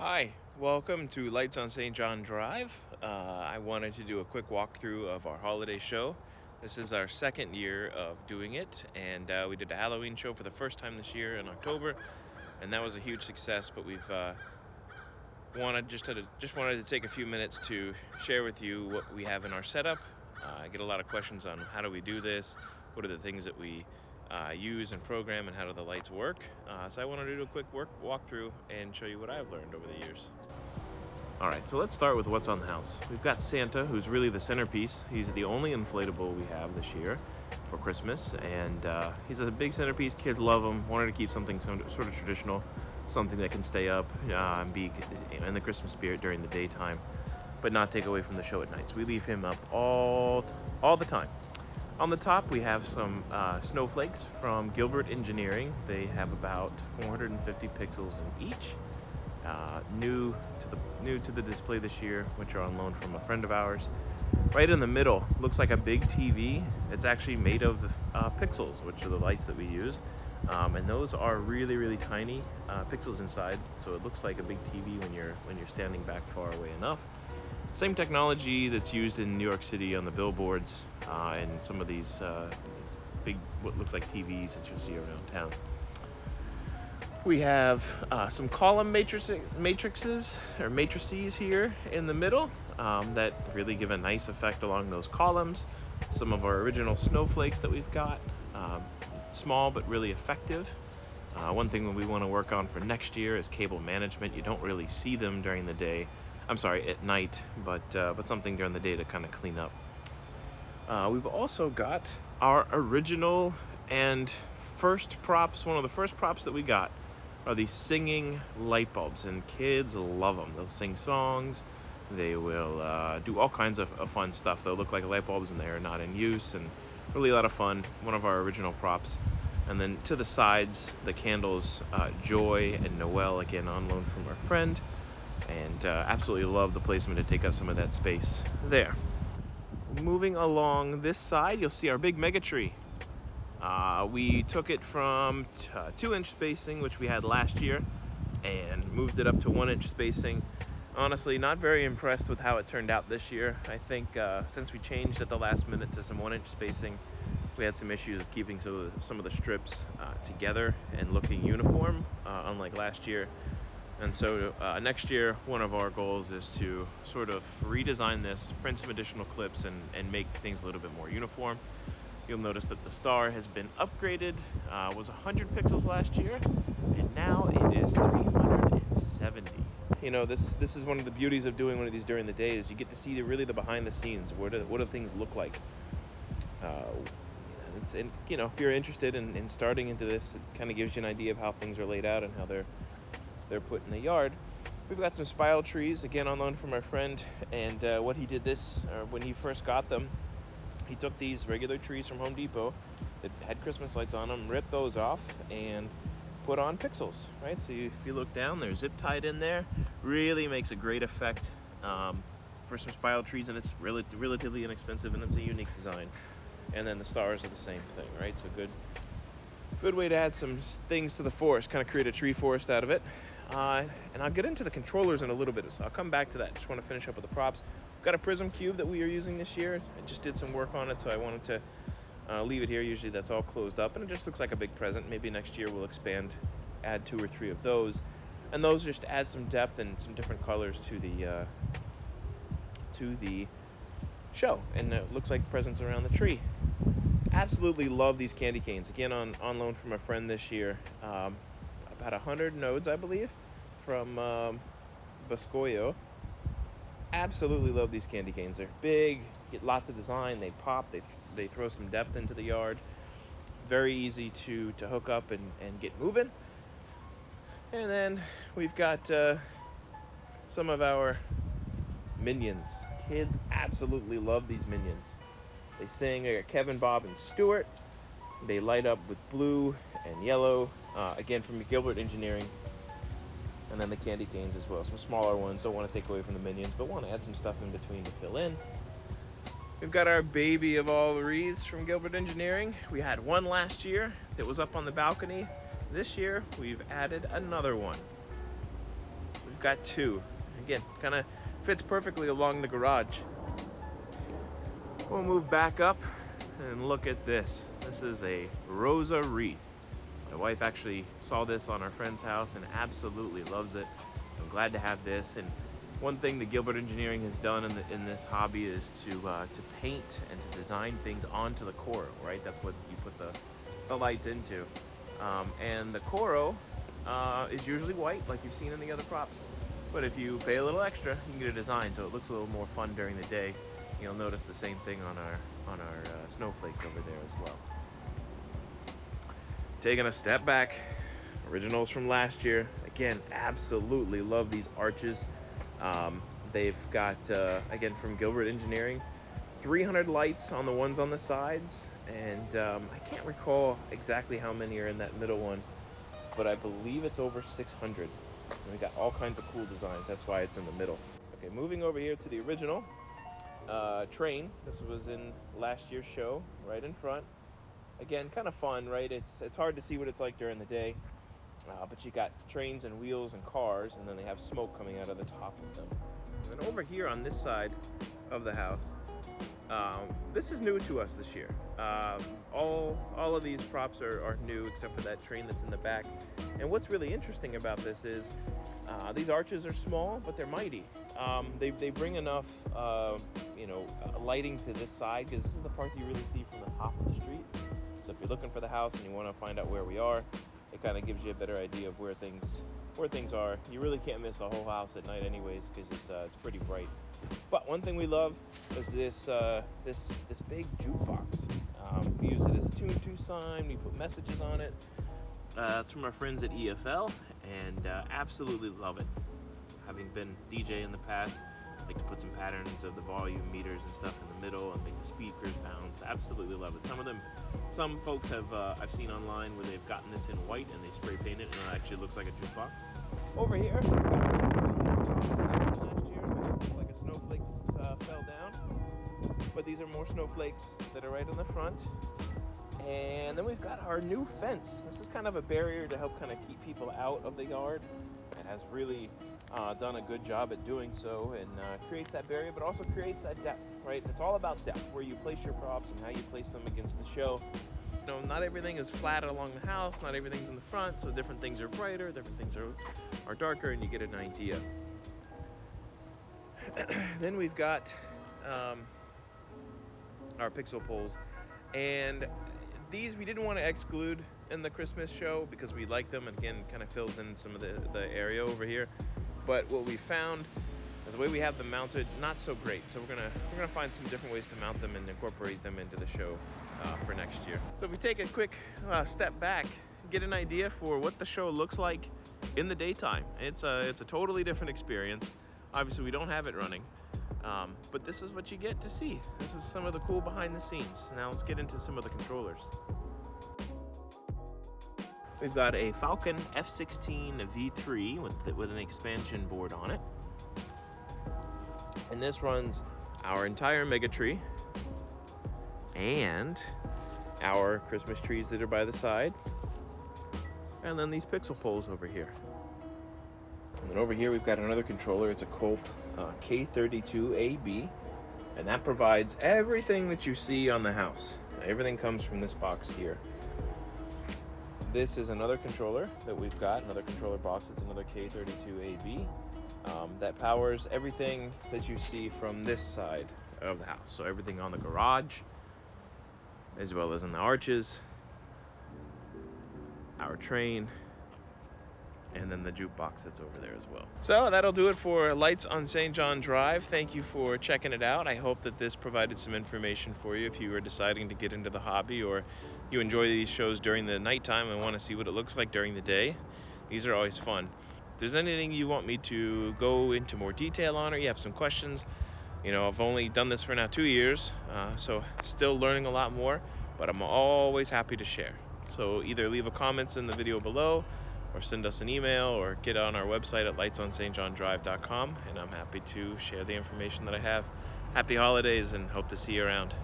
Hi, welcome to Lights on St. John Drive. I wanted to do a quick walkthrough of our holiday show. This is our second year of doing it, and we did a Halloween show for the first time this year in October, and that was a huge success. But we've wanted to take a few minutes to share with you what we have in our setup. I get a lot of questions on how do we do this, what are the things that we use and program, and how do the lights work. So I wanted to do a quick walkthrough and show you what I've learned over the years. All right, so let's start with what's on the house. We've got Santa, who's really the centerpiece. He's the only inflatable we have this year for Christmas, and he's a big centerpiece. Kids love him. Wanted to keep something sort of traditional, something that can stay up and be in the Christmas spirit during the daytime, but not take away from the show at night. So we leave him up all the time. On the top, we have some snowflakes from Gilbert Engineering. They have about 450 pixels in each. New to the display this year, which are on loan from a friend of ours. Right in the middle, looks like a big TV. It's actually made of pixels, which are the lights that we use. And those are really tiny pixels inside, so it looks like a big TV when you're standing back far away enough. Same technology that's used in New York City on the billboards and some of these big, what looks like TVs that you'll see around town. We have some column matrices here in the middle that really give a nice effect along those columns. Some of our original snowflakes that we've got, small but really effective. One thing that we want to work on for next year is cable management. You don't really see them during the day. I'm sorry, at night, but something during the day to kind of clean up. We've also got our original and first props. One of the first props that we got are these singing light bulbs, and kids love them. They'll sing songs. They will do all kinds of fun stuff. They'll look like light bulbs when they are not in use, and really a lot of fun. One of our original props. And then to the sides, the candles, Joy and Noel, again on loan from our friend. And absolutely love the placement to take up some of that space there. Moving along this side, you'll see our big mega tree. We took it from 2-inch spacing, which we had last year, and moved it up to 1-inch spacing. Honestly, not very impressed with how it turned out this year. I think since we changed at the last minute to some 1-inch spacing, we had some issues with keeping some of the strips together and looking uniform, unlike last year. And so next year, one of our goals is to sort of redesign this, print some additional clips, and make things a little bit more uniform. You'll notice that the star has been upgraded. Was 100 pixels last year, and now it is 370. You know, this is one of the beauties of doing one of these during the day is you get to see the behind the scenes. What do things look like? And if you're interested in starting into this, it kind of gives you an idea of how things are laid out and how they're put in the yard. We've got some spiral trees, again on loan from our friend, and what he did when he first got them, he took these regular trees from Home Depot that had Christmas lights on them, ripped those off, and put on pixels, right? So if you look down, they're zip tied in there. Really makes a great effect for some spiral trees, and it's relatively inexpensive, and it's a unique design. And then the stars are the same thing, right? So good way to add some things to the forest, kind of create a tree forest out of it. And I'll get into the controllers in a little bit, so I'll come back to that. Just want to finish up with the props. Got a prism cube that we are using this year. I just did some work on it, so I wanted to leave it here. Usually that's all closed up, and it just looks like a big present. Maybe next year we'll expand, add 2 or 3 of those, and those just add some depth and some different colors to the show, and it looks like presents around the tree. Absolutely love these candy canes. Again, on loan from a friend this year. About 100 nodes, I believe, from Boscoyo. Absolutely love these candy canes. They're big, get lots of design, they pop, they throw some depth into the yard. Very easy to hook up and get moving. And then we've got some of our minions. Kids absolutely love these minions. They sing Kevin, Bob, and Stuart. They light up with blue and yellow, again from Gilbert Engineering. And then the candy canes as well, some smaller ones. Don't want to take away from the minions, but want to add some stuff in between to fill in. We've got our baby of all the wreaths from Gilbert Engineering. We had one last year that was up on the balcony. This year, we've added another one. we've got two. Again, kind of fits perfectly along the garage. We'll move back up and look at this. This is a Rosa wreath. My wife actually saw this on our friend's house and absolutely loves it. So I'm glad to have this. And one thing that Gilbert Engineering has done in this hobby is to paint and to design things onto the coral, right? That's what you put the lights into. And the coral is usually white, like you've seen in the other props. But if you pay a little extra, you can get a design so it looks a little more fun during the day. You'll notice the same thing on our snowflakes over there as well. Taking a step back, originals from last year. Again, absolutely love these arches. They've got, again, from Gilbert Engineering, 300 lights on the ones on the sides. And I can't recall exactly how many are in that middle one, but I believe it's over 600. And we got all kinds of cool designs. That's why it's in the middle. Okay, moving over here to the original train. This was in last year's show, right in front. Again, kind of fun, right? It's hard to see what it's like during the day, but you got trains and wheels and cars, and then they have smoke coming out of the top of them. And then over here on this side of the house, this is new to us this year. All of these props are new except for that train that's in the back. And what's really interesting about this is these arches are small, but they're mighty. They bring enough lighting to this side, because this is the part that you really see from the top of the street. So if you're looking for the house and you want to find out where we are, it kind of gives you a better idea of where things are. You really can't miss the whole house at night anyways, because it's pretty bright. But one thing we love is this big jukebox. We use it as a tune-to sign. We put messages on it. It's from our friends at EFL, and absolutely love it. Having been DJ in the past, I like to put some patterns of the volume meters and stuff in the middle and make the speakers bounce. Absolutely love it. Some folks have I've seen online where they've gotten this in white and they spray paint it, and it actually looks like a jukebox. Over here, we've got some last year, it's like a snowflake fell down, but these are more snowflakes that are right on the front. And then we've got our new fence. This is kind of a barrier to help kind of keep people out of the yard. It has really done a good job at doing so, and creates that barrier, but also creates that depth, right? It's all about depth, where you place your props and how you place them against the show. You know, not everything is flat along the house, not everything's in the front, so different things are brighter, different things are darker, and you get an idea. Then we've got our pixel poles, and these we didn't want to exclude in the Christmas show because we like them, and again, kind of fills in some of the area over here. But what we found is the way we have them mounted, not so great. So we're gonna find some different ways to mount them and incorporate them into the show for next year. So if we take a quick step back, get an idea for what the show looks like in the daytime. It's a totally different experience. Obviously, we don't have it running, but this is what you get to see. This is some of the cool behind the scenes. Now let's get into some of the controllers. We've got a Falcon F16 V3 with an expansion board on it. And this runs our entire mega tree and our Christmas trees that are by the side. And then these pixel poles over here. And then over here we've got another controller. It's a Colt K32AB. And that provides everything that you see on the house. Everything comes from this box here. This is another controller that we've got, another controller box. It's another K32AB that powers everything that you see from this side of the house. So everything on the garage, as well as in the arches, our train, and then the jukebox that's over there as well. So that'll do it for Lights on St. John Drive. Thank you for checking it out. I hope that this provided some information for you if you were deciding to get into the hobby, or you enjoy these shows during the nighttime and want to see what it looks like during the day. These are always fun. If there's anything you want me to go into more detail on, or you have some questions, you know, I've only done this for now 2 years, so still learning a lot more, but I'm always happy to share. So either leave a comments in the video below, or send us an email, or get on our website at lightsonstjohndrive.com, and I'm happy to share the information that I have. Happy holidays, and hope to see you around.